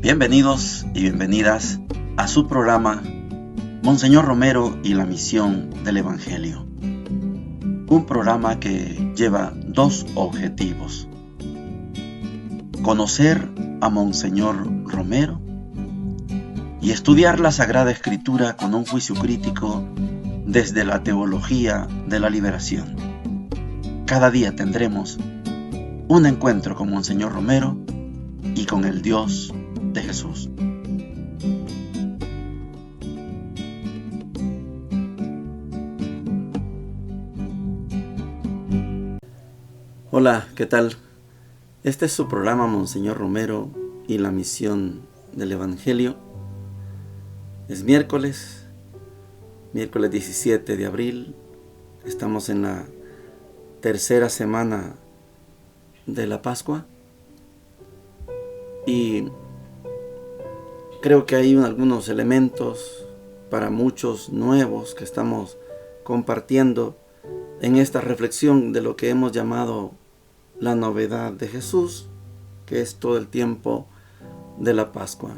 Bienvenidos y bienvenidas a su programa Monseñor Romero y la misión del Evangelio. Un programa que lleva dos objetivos: conocer a Monseñor Romero y estudiar la Sagrada Escritura con un juicio crítico desde la teología de la liberación. Cada día tendremos un encuentro con Monseñor Romero y con el Dios de Jesús. Hola, ¿qué tal? Este es su programa Monseñor Romero y la misión del Evangelio. Es miércoles 17 de abril. Estamos en la tercera semana de la Pascua y creo que hay algunos elementos para muchos nuevos que estamos compartiendo en esta reflexión de lo que hemos llamado la novedad de Jesús, que es todo el tiempo de la Pascua.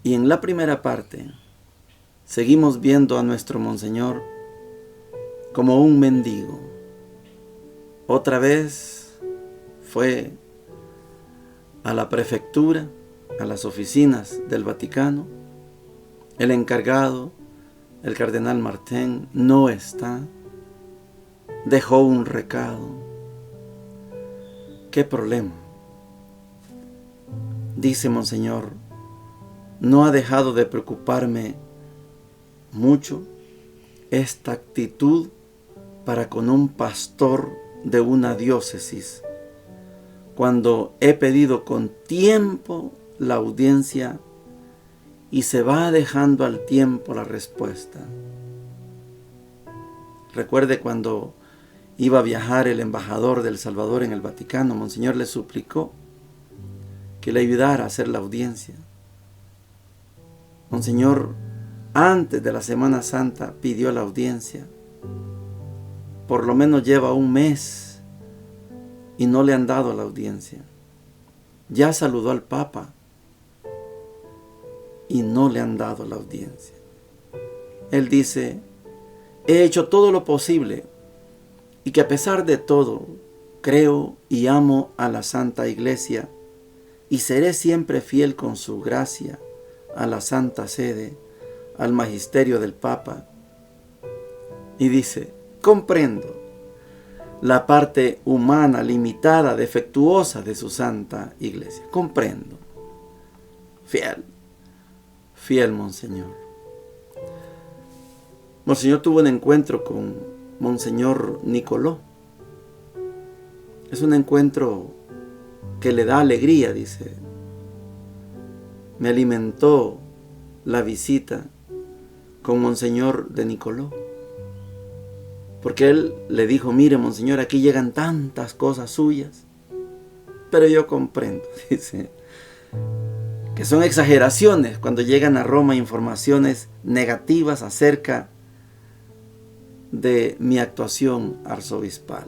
Y en la primera parte seguimos viendo a nuestro Monseñor como un mendigo. Otra vez fue a la prefectura, a las oficinas del Vaticano. El encargado, el cardenal Martín, no está. Dejó un recado. ¿Qué problema? Dice Monseñor, no ha dejado de preocuparme mucho esta actitud para con un pastor de una diócesis, cuando he pedido con tiempo la audiencia y se va dejando al tiempo la respuesta. Recuerde cuando iba a viajar el embajador de El Salvador en el Vaticano, Monseñor le suplicó que le ayudara a hacer la audiencia. Monseñor, antes de la Semana Santa, pidió la audiencia. Por lo menos lleva un mes y no le han dado la audiencia. Ya saludó al Papa y no le han dado la audiencia. Él dice, he hecho todo lo posible y que a pesar de todo, creo y amo a la Santa Iglesia y seré siempre fiel con su gracia a la Santa Sede, al magisterio del Papa. Y dice, comprendo la parte humana, limitada, defectuosa de su Santa Iglesia. Comprendo. Fiel Monseñor. Monseñor tuvo un encuentro con Monseñor Nicoló. Es un encuentro que le da alegría, dice. Me alimentó la visita con Monseñor de Nicoló. Porque él le dijo, mire Monseñor, aquí llegan tantas cosas suyas, pero yo comprendo, dice, que son exageraciones cuando llegan a Roma informaciones negativas acerca de mi actuación arzobispal.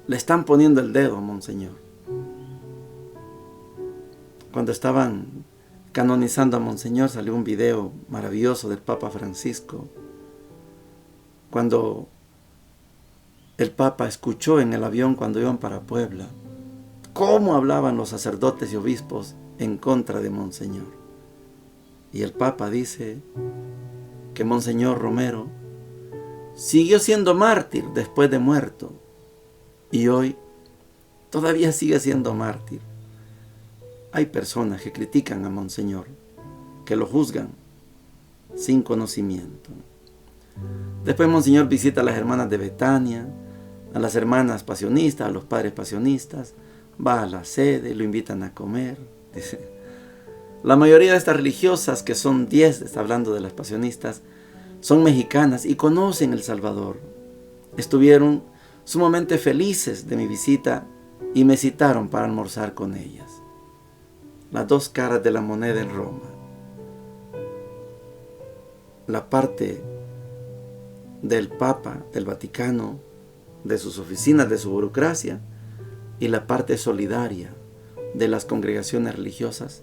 Le están poniendo el dedo a Monseñor. Cuando estaban canonizando a Monseñor salió un video maravilloso del Papa Francisco, cuando el Papa escuchó en el avión cuando iban para Puebla cómo hablaban los sacerdotes y obispos en contra de Monseñor. Y el Papa dice que Monseñor Romero siguió siendo mártir después de muerto y hoy todavía sigue siendo mártir. Hay personas que critican a Monseñor, que lo juzgan sin conocimiento. Después Monseñor visita a las hermanas de Betania, a las hermanas pasionistas, a los padres pasionistas, va a la sede, lo invitan a comer. Dice, la mayoría de estas religiosas, que son 10, está hablando de las pasionistas, son mexicanas y conocen El Salvador. Estuvieron sumamente felices de mi visita y me citaron para almorzar con ellas. Las dos caras de la moneda en Roma. La parte del Papa, del Vaticano, de sus oficinas, de su burocracia, y la parte solidaria, de las congregaciones religiosas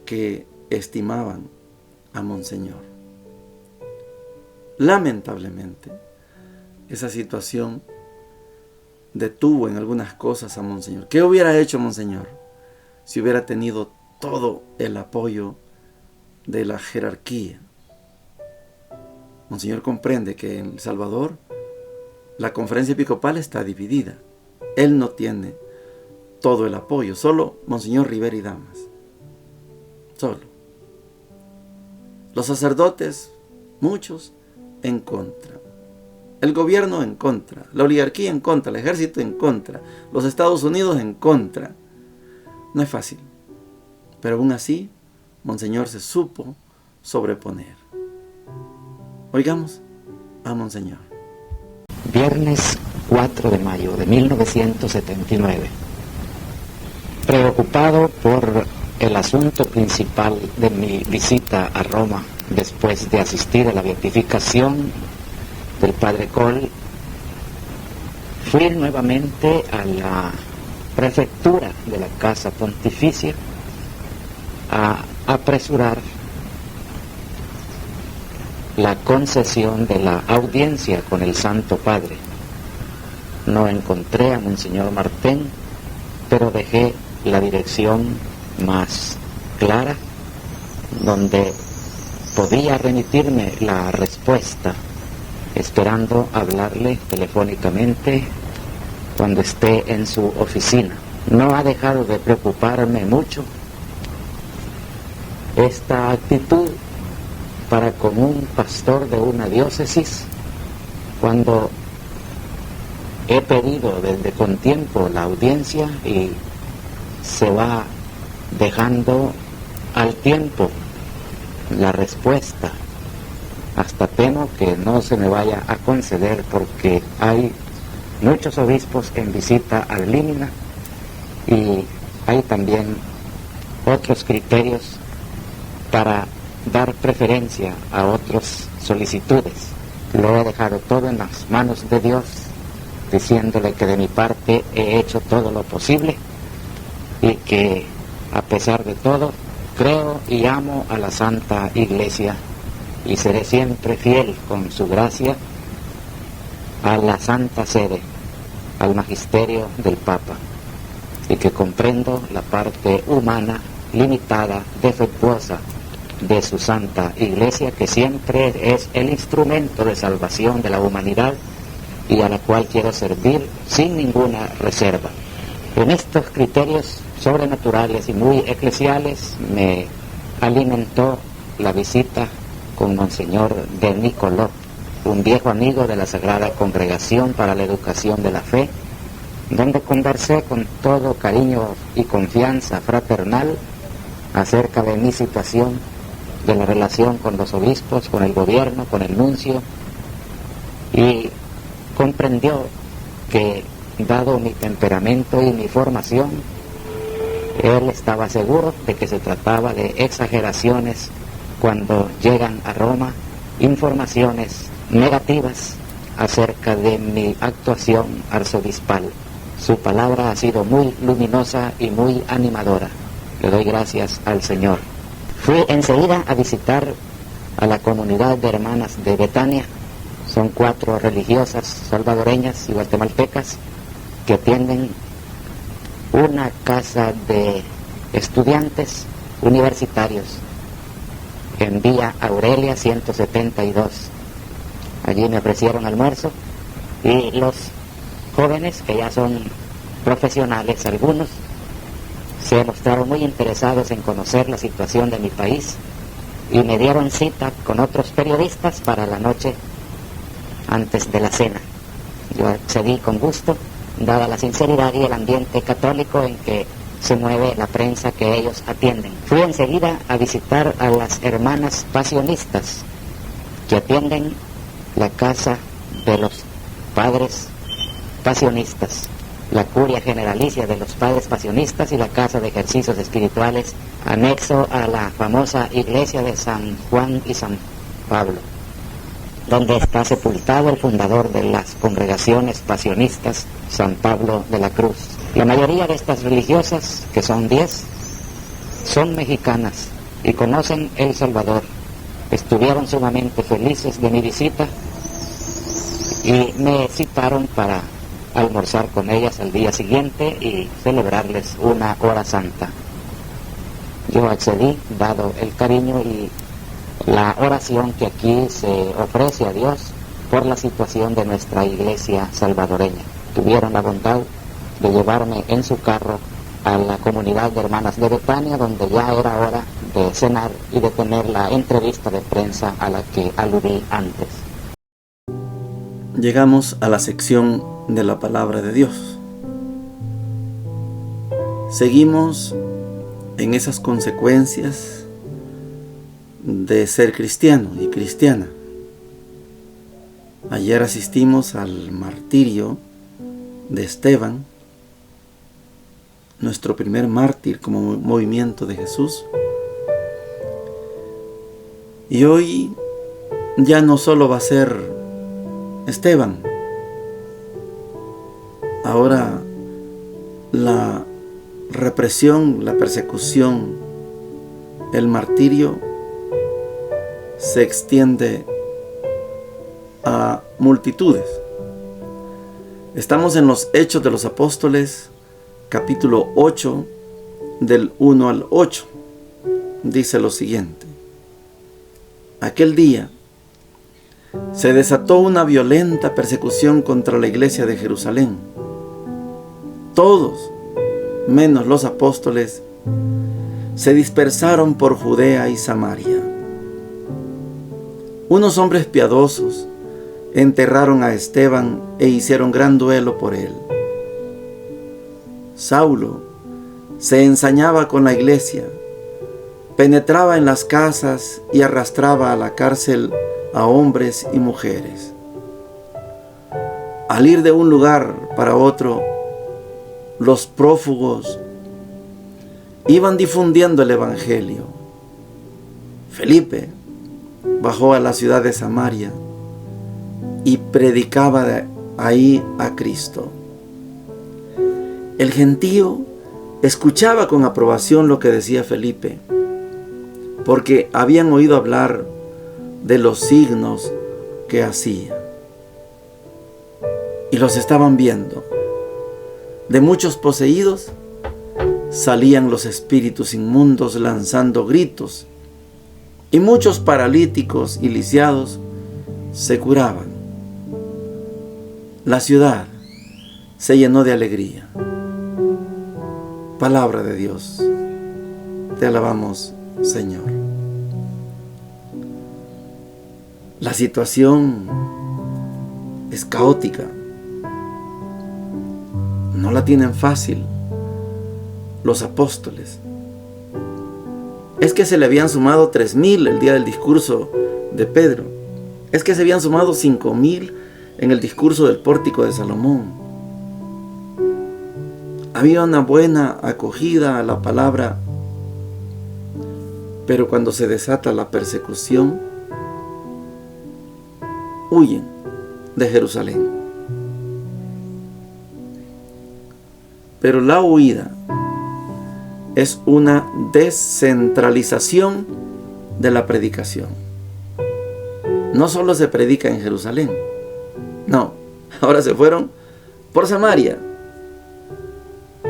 que estimaban a Monseñor. Lamentablemente, esa situación detuvo en algunas cosas a Monseñor. ¿Qué hubiera hecho Monseñor si hubiera tenido todo el apoyo de la jerarquía? Monseñor comprende que en El Salvador la conferencia episcopal está dividida. Él no tiene todo el apoyo, solo Monseñor Rivera y Damas. Solo. Los sacerdotes, muchos, en contra. El gobierno en contra. La oligarquía en contra. El ejército en contra. Los Estados Unidos en contra. No es fácil. Pero aún así, Monseñor se supo sobreponer. Oigamos a Monseñor. Viernes 4 de mayo de 1979. Preocupado por el asunto principal de mi visita a Roma después de asistir a la beatificación del Padre Coll, fui nuevamente a la prefectura de la Casa Pontificia a apresurar la concesión de la audiencia con el Santo Padre. No encontré a Monseñor Martín, pero dejé la dirección más clara donde podía remitirme la respuesta, esperando hablarle telefónicamente cuando esté en su oficina. No ha dejado de preocuparme mucho esta actitud para con un pastor de una diócesis, cuando he pedido desde con tiempo la audiencia y se va dejando al tiempo la respuesta. Hasta temo que no se me vaya a conceder, porque hay muchos obispos en visita al Límina y hay también otros criterios para dar preferencia a otras solicitudes. Lo he dejado todo en las manos de Dios, diciéndole que de mi parte he hecho todo lo posible y que a pesar de todo creo y amo a la Santa Iglesia y seré siempre fiel con su gracia a la Santa Sede, al magisterio del Papa, y que comprendo la parte humana limitada, defectuosa de su Santa Iglesia, que siempre es el instrumento de salvación de la humanidad y a la cual quiero servir sin ninguna reserva. En estos criterios sobrenaturales y muy eclesiales me alimentó la visita con Monseñor de Nicolò, un viejo amigo de la Sagrada Congregación para la Educación de la Fe, donde conversé con todo cariño y confianza fraternal acerca de mi situación, de la relación con los obispos, con el gobierno, con el nuncio, y comprendió que, dado mi temperamento y mi formación, él estaba seguro de que se trataba de exageraciones cuando llegan a Roma informaciones negativas acerca de mi actuación arzobispal. Su palabra ha sido muy luminosa y muy animadora. Le doy gracias al Señor. Fui enseguida a visitar a la comunidad de hermanas de Betania. Son 4 religiosas salvadoreñas y guatemaltecas que atienden una casa de estudiantes universitarios en Vía Aurelia 172. Allí me ofrecieron almuerzo y los jóvenes, que ya son profesionales algunos, se mostraron muy interesados en conocer la situación de mi país y me dieron cita con otros periodistas para la noche antes de la cena. Yo accedí con gusto, dada la sinceridad y el ambiente católico en que se mueve la prensa que ellos atienden. Fui enseguida a visitar a las hermanas pasionistas que atienden la casa de los padres pasionistas, la curia generalicia de los padres pasionistas y la casa de ejercicios espirituales anexo a la famosa iglesia de San Juan y San Pablo, donde está sepultado el fundador de las congregaciones pasionistas, San Pablo de la Cruz. La mayoría de estas religiosas, que son 10, son mexicanas y conocen El Salvador. Estuvieron sumamente felices de mi visita y me citaron para almorzar con ellas al día siguiente y celebrarles una hora santa. Yo accedí, dado el cariño y la oración que aquí se ofrece a Dios por la situación de nuestra iglesia salvadoreña. Tuvieron la bondad de llevarme en su carro a la comunidad de hermanas de Betania, donde ya era hora de cenar y de tener la entrevista de prensa a la que aludí antes. Llegamos a la sección de la palabra de Dios. Seguimos en esas consecuencias de ser cristiano y cristiana. Ayer asistimos al martirio de Esteban, nuestro primer mártir como movimiento de Jesús. Y hoy ya no solo va a ser Esteban. Ahora la represión, la persecución, el martirio se extiende a multitudes. Estamos en los Hechos de los Apóstoles, capítulo 8, del 1 al 8. Dice lo siguiente: aquel día se desató una violenta persecución contra la iglesia de Jerusalén. Todos, menos los apóstoles, se dispersaron por Judea y Samaria. Unos hombres piadosos enterraron a Esteban e hicieron gran duelo por él. Saulo se ensañaba con la iglesia, penetraba en las casas y arrastraba a la cárcel a hombres y mujeres. Al ir de un lugar para otro, los prófugos iban difundiendo el evangelio. Felipe bajó a la ciudad de Samaria y predicaba ahí a Cristo. El gentío escuchaba con aprobación lo que decía Felipe, porque habían oído hablar de los signos que hacía y los estaban viendo. De muchos poseídos salían los espíritus inmundos lanzando gritos, y muchos paralíticos y lisiados se curaban. La ciudad se llenó de alegría. Palabra de Dios. Te alabamos, Señor. La situación es caótica. No la tienen fácil los apóstoles. Es que se le habían sumado 3,000 el día del discurso de Pedro. Es que se habían sumado 5,000 en el discurso del pórtico de Salomón. Había una buena acogida a la palabra, pero cuando se desata la persecución, huyen de Jerusalén. Pero la huida es una descentralización de la predicación. No solo se predica en Jerusalén, no, ahora se fueron por Samaria.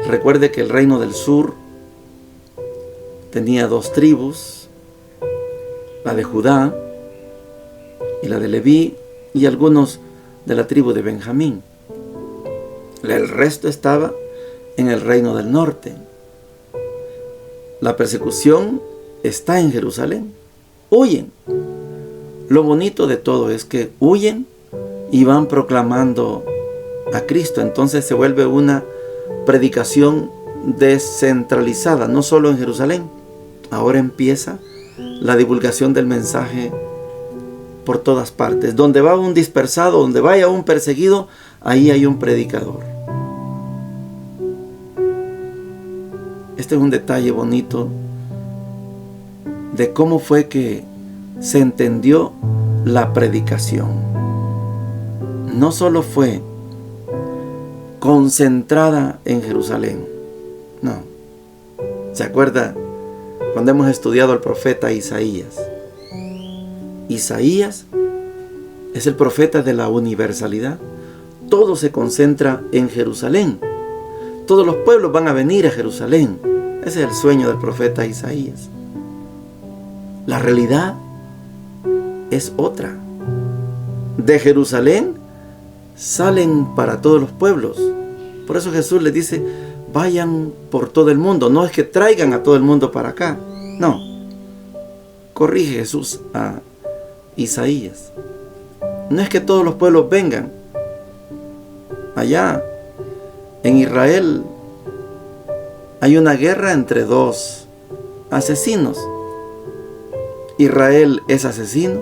Recuerde que el reino del sur tenía 2 tribus, la de Judá y la de Leví, y algunos de la tribu de Benjamín. El resto estaba en el reino del norte. La persecución está en Jerusalén. Huyen. Lo bonito de todo es que huyen y van proclamando a Cristo. Entonces se vuelve una predicación descentralizada, no solo en Jerusalén. Ahora empieza la divulgación del mensaje por todas partes. Donde va un dispersado, donde vaya un perseguido, ahí hay un predicador. Este es un detalle bonito de cómo fue que se entendió la predicación. No solo fue concentrada en Jerusalén. No. ¿Se acuerda cuando hemos estudiado al profeta Isaías? Isaías es el profeta de la universalidad. Todo se concentra en Jerusalén. Todos los pueblos van a venir a Jerusalén. Ese es el sueño del profeta Isaías. La realidad es otra. De Jerusalén salen para todos los pueblos. Por eso Jesús les dice, vayan por todo el mundo. No es que traigan a todo el mundo para acá. No. Corrige Jesús a Isaías. No es que todos los pueblos vengan. Allá en Israel hay una guerra entre dos asesinos. Israel es asesino,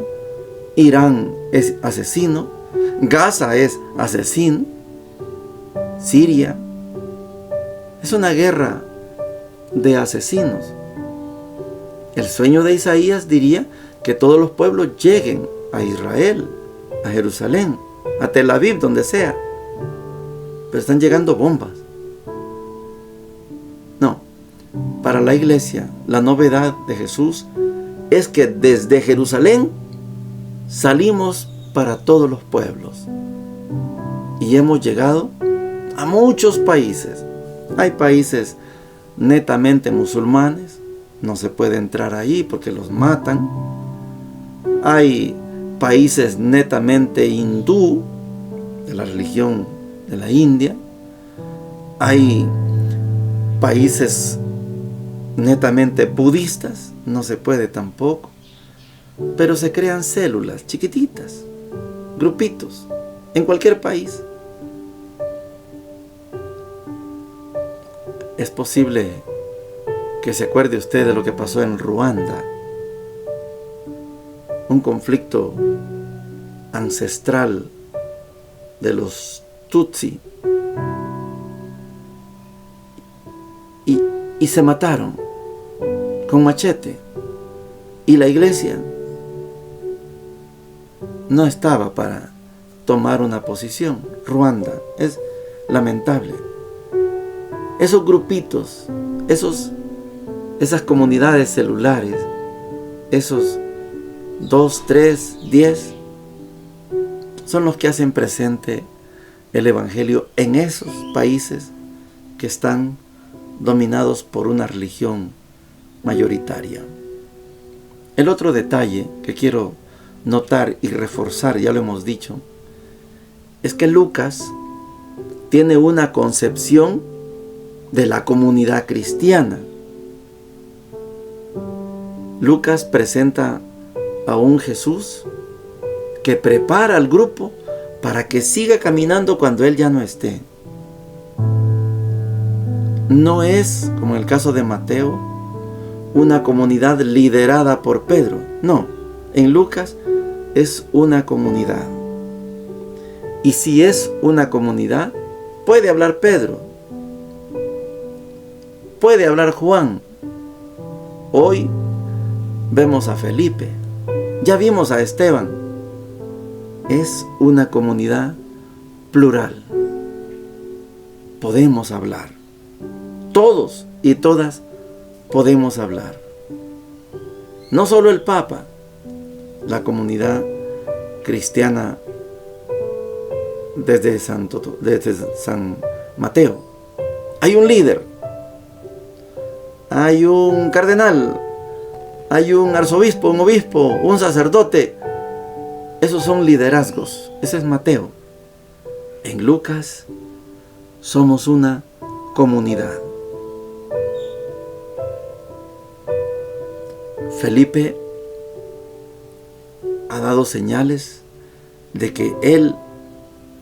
Irán es asesino, Gaza es asesino, Siria. Es una guerra de asesinos. El sueño de Isaías diría que todos los pueblos lleguen a Israel, a Jerusalén, a Tel Aviv, donde sea. Pero están llegando bombas. No, para la iglesia, la novedad de Jesús es que desde Jerusalén salimos para todos los pueblos. Y hemos llegado a muchos países. Hay países netamente musulmanes, no se puede entrar ahí porque los matan. Hay países netamente hindú, de la religión de la India. Hay países netamente budistas, no se puede tampoco. Pero se crean células chiquititas, grupitos, en cualquier país. Es posible que se acuerde usted de lo que pasó en Ruanda, un conflicto ancestral de los Tutsi, y se mataron con machete, y la iglesia no estaba para tomar una posición. Ruanda es lamentable. Esos grupitos, esas comunidades celulares, esos 2, 3, 10, son los que hacen presente el Evangelio en esos países que están dominados por una religión mayoritaria. El otro detalle que quiero notar y reforzar, ya lo hemos dicho, es que Lucas tiene una concepción de la comunidad cristiana. Lucas presenta a un Jesús que prepara al grupo para que siga caminando cuando Él ya no esté. No es, como en el caso de Mateo, una comunidad liderada por Pedro. No, en Lucas es una comunidad. Y si es una comunidad, puede hablar Pedro, puede hablar Juan. Hoy vemos a Felipe, ya vimos a Esteban. Es una comunidad plural. Podemos hablar. Todos y todas podemos hablar. No solo el Papa, la comunidad cristiana desde San Mateo. Hay un líder, hay un cardenal, hay un arzobispo, un obispo, un sacerdote. Esos son liderazgos. Ese es Mateo. En Lucas somos una comunidad. Felipe ha dado señales de que él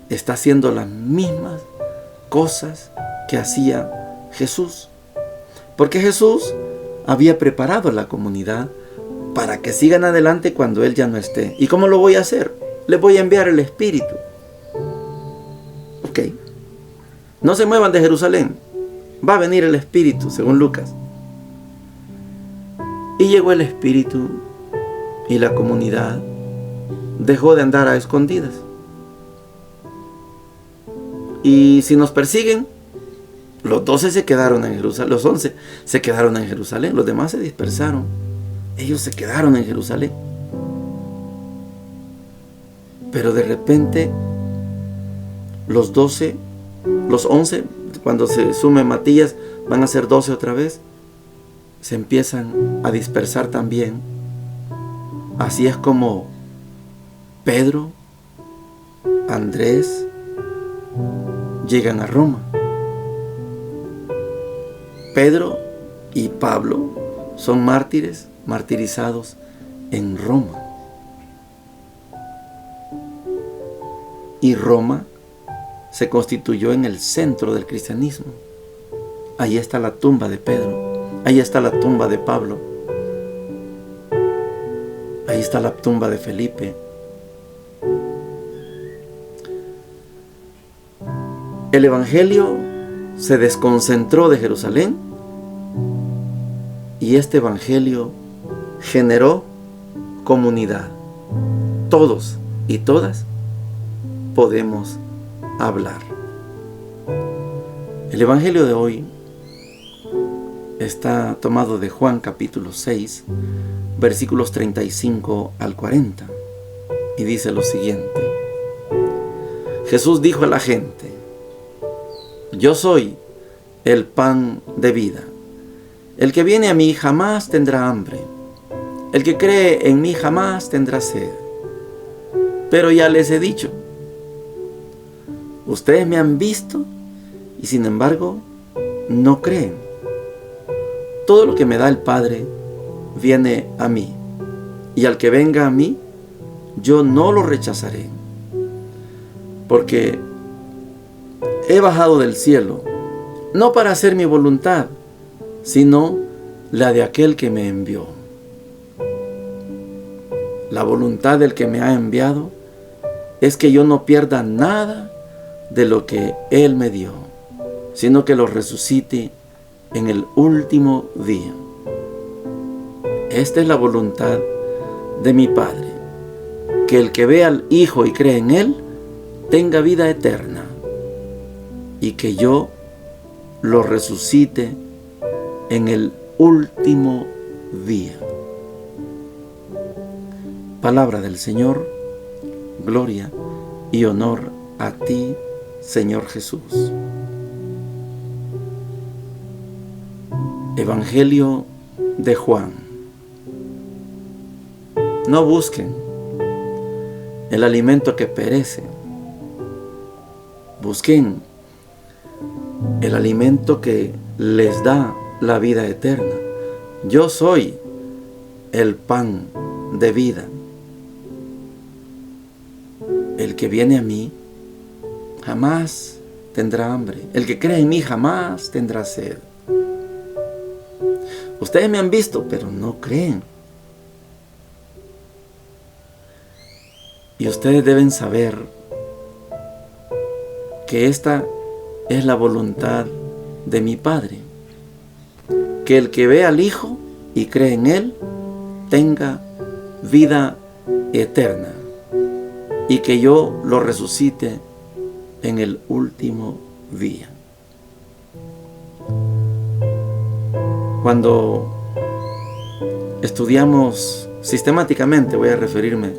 está haciendo las mismas cosas que hacía Jesús. Porque Jesús había preparado a la comunidad para que sigan adelante cuando Él ya no esté. ¿Y cómo lo voy a hacer? Les voy a enviar el Espíritu. Ok. No se muevan de Jerusalén. Va a venir el Espíritu, según Lucas. Y llegó el Espíritu y la comunidad dejó de andar a escondidas. Y si nos persiguen, los 12 se quedaron en Jerusalén, los 11 se quedaron en Jerusalén, los demás se dispersaron. Ellos se quedaron en Jerusalén. Pero de repente, los 11, cuando se sume Matías, van a ser 12 otra vez, se empiezan a dispersar también. Así es como Pedro, Andrés, llegan a Roma. Pedro y Pablo son mártires, martirizados en Roma. Y Roma se constituyó en el centro del cristianismo. Ahí está la tumba de Pedro, ahí está la tumba de Pablo, ahí está la tumba de Felipe. El evangelio se desconcentró de Jerusalén y este evangelio generó comunidad. Todos y todas podemos hablar. El evangelio de hoy está tomado de Juan capítulo 6, versículos 35 al 40, y dice lo siguiente: Jesús dijo a la gente: Yo soy el pan de vida. El que viene a mí jamás tendrá hambre. El que cree en mí jamás tendrá sed. Pero ya les he dicho, ustedes me han visto y sin embargo no creen. Todo lo que me da el Padre viene a mí, y al que venga a mí, yo no lo rechazaré, porque he bajado del cielo, no para hacer mi voluntad, sino la de aquel que me envió. La voluntad del que me ha enviado es que yo no pierda nada de lo que Él me dio, sino que lo resucite en el último día. Esta es la voluntad de mi Padre, que el que ve al Hijo y cree en Él tenga vida eterna, y que yo lo resucite en el último día. Palabra del Señor. Gloria y honor a ti, Señor Jesús. Evangelio de Juan. No busquen el alimento que perece. Busquen el alimento que les da la vida eterna. Yo soy el pan de vida. El que viene a mí jamás tendrá hambre. El que cree en mí jamás tendrá sed. Ustedes me han visto, pero no creen. Y ustedes deben saber que esta es la voluntad de mi Padre, que el que ve al Hijo y cree en Él tenga vida eterna, y que yo lo resucite en el último día. Cuando estudiamos sistemáticamente, voy a referirme,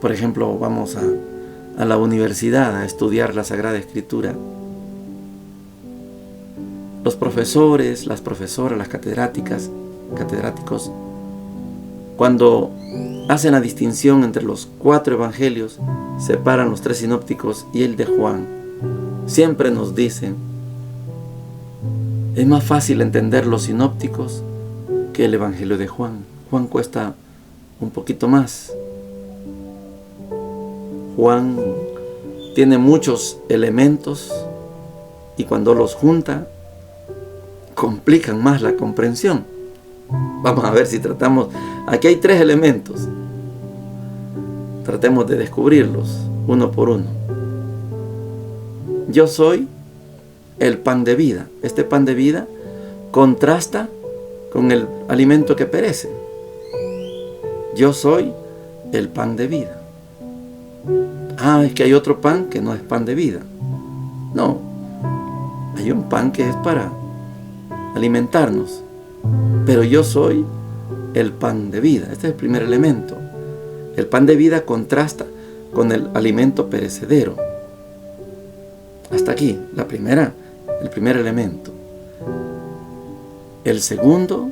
por ejemplo, vamos a la universidad a estudiar la Sagrada Escritura. Los profesores, las profesoras, las catedráticos, cuando hacen la distinción entre los 4 evangelios, separan los 3 sinópticos y el de Juan, siempre nos dicen: es más fácil entender los sinópticos que el evangelio de Juan. Juan cuesta un poquito más. Juan tiene muchos elementos y cuando los junta complican más la comprensión. Vamos a ver si tratamos. Aquí hay 3 elementos. Tratemos de descubrirlos uno por uno. Yo soy el pan de vida. Este pan de vida contrasta con el alimento que perece. Yo soy el pan de vida. Es que hay otro pan que no es pan de vida. No, hay un pan que es para alimentarnos, pero yo soy el pan de vida. Este es el primer elemento. El pan de vida contrasta con el alimento perecedero. Hasta aquí, el primer elemento. El segundo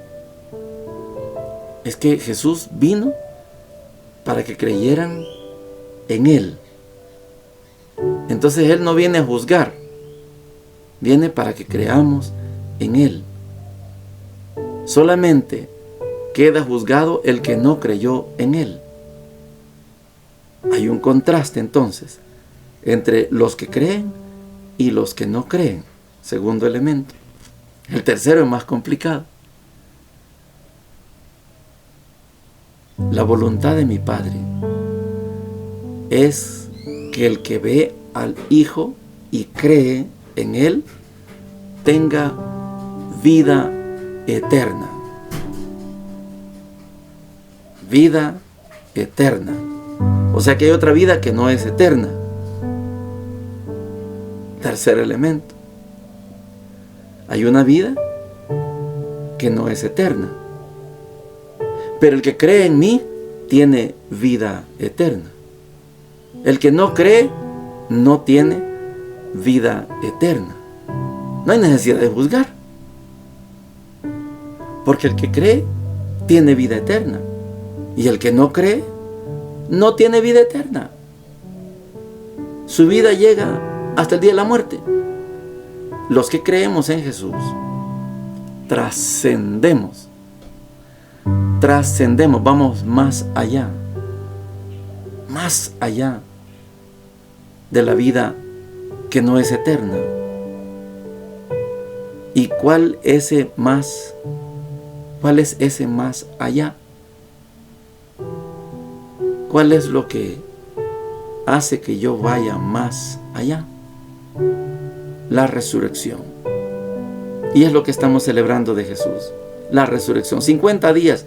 es que Jesús vino para que creyeran en Él. Entonces Él no viene a juzgar, viene para que creamos en Él. Solamente queda juzgado el que no creyó en Él. Hay un contraste entonces entre los que creen y los que no creen. Segundo elemento. El tercero es más complicado. La voluntad de mi Padre es que el que ve al Hijo y cree en Él tenga vida eterna. Vida eterna. O sea que hay otra vida que no es eterna. Tercer elemento. Hay una vida que no es eterna. Pero el que cree en mí tiene vida eterna. El que no cree no tiene vida eterna. No hay necesidad de juzgar. Porque el que cree tiene vida eterna. Y el que no cree no tiene vida eterna. Su vida llega hasta el día de la muerte. Los que creemos en Jesús trascendemos, vamos más allá de la vida que no es eterna. ¿Y cuál es ese más allá? ¿Cuál es lo que hace que yo vaya más allá? La resurrección. Y es lo que estamos celebrando de Jesús. La resurrección. 50 días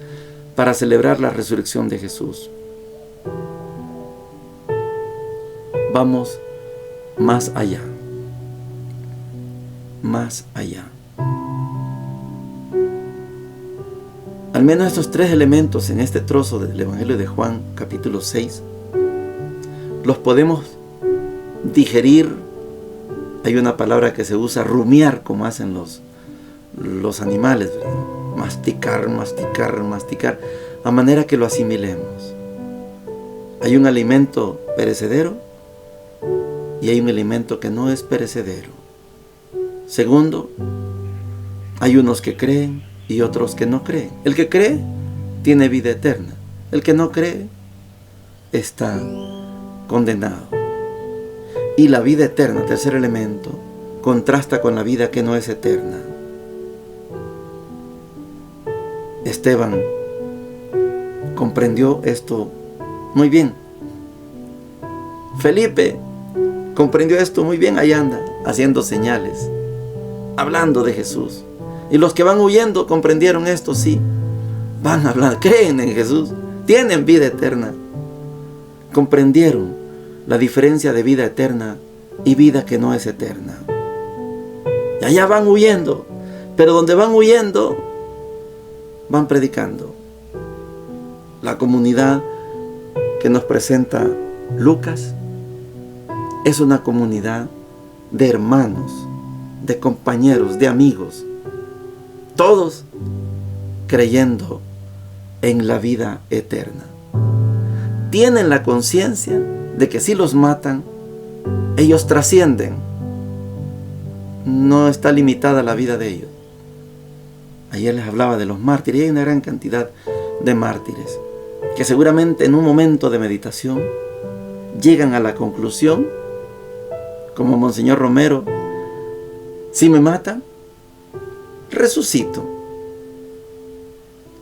para celebrar la resurrección de Jesús. Vamos más allá. Más allá. Al menos estos tres elementos en este trozo del Evangelio de Juan, capítulo 6, los podemos digerir. Hay una palabra que se usa, rumiar, como hacen los animales, ¿verdad? Masticar, a manera que lo asimilemos. Hay un alimento perecedero y hay un alimento que no es perecedero. Segundo, hay unos que creen y otros que no creen. El que cree tiene vida eterna. El que no cree está condenado. Y la vida eterna, tercer elemento, contrasta con la vida que no es eterna. Esteban comprendió esto muy bien. Felipe comprendió esto muy bien. Ahí anda, haciendo señales, hablando de Jesús. Y los que van huyendo comprendieron esto, sí. Van a hablar, creen en Jesús, tienen vida eterna. Comprendieron la diferencia de vida eterna y vida que no es eterna. Y allá van huyendo, pero donde van huyendo, van predicando. La comunidad que nos presenta Lucas es una comunidad de hermanos, de compañeros, de amigos, todos creyendo en la vida eterna. Tienen la conciencia de que si los matan, ellos trascienden. No está limitada la vida de ellos. Ayer les hablaba de los mártires, y hay una gran cantidad de mártires que seguramente en un momento de meditación llegan a la conclusión, como Monseñor Romero: si me matan, resucito.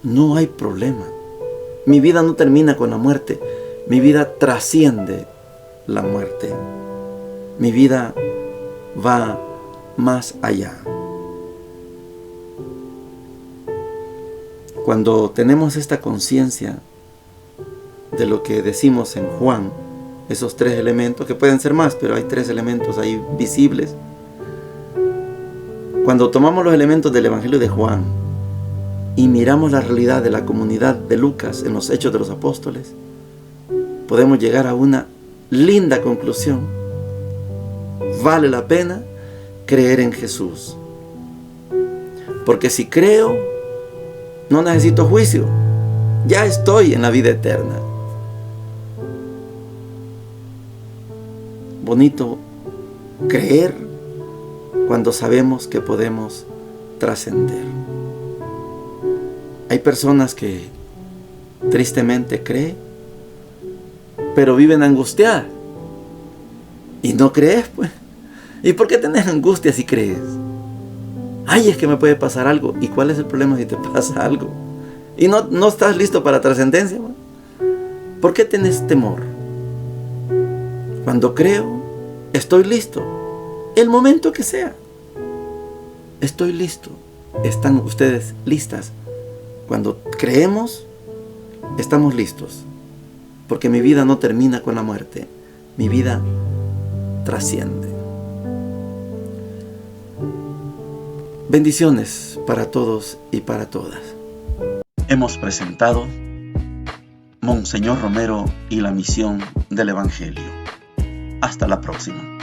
No hay problema. Mi vida no termina con la muerte. Mi vida trasciende la muerte. Mi vida va más allá. Cuando tenemos esta conciencia de lo que decimos en Juan, esos 3 elementos, que pueden ser más, pero hay 3 elementos ahí visibles. Cuando tomamos los elementos del Evangelio de Juan y miramos la realidad de la comunidad de Lucas en los Hechos de los Apóstoles, podemos llegar a una linda conclusión. Vale la pena creer en Jesús. Porque si creo, no necesito juicio. Ya estoy en la vida eterna. Bonito creer cuando sabemos que podemos trascender. Hay personas que tristemente creen, pero viven angustiadas. Y no crees, pues. ¿Y por qué tenés angustia si crees? Ay, es que me puede pasar algo. ¿Y cuál es el problema si te pasa algo? Y no estás listo para trascendencia, ¿no? ¿Por qué tenés temor? Cuando creo, estoy listo. El momento que sea. Estoy listo. ¿Están ustedes listas? Cuando creemos, estamos listos. Porque mi vida no termina con la muerte. Mi vida trasciende. Bendiciones para todos y para todas. Hemos presentado Monseñor Romero y la misión del Evangelio. Hasta la próxima.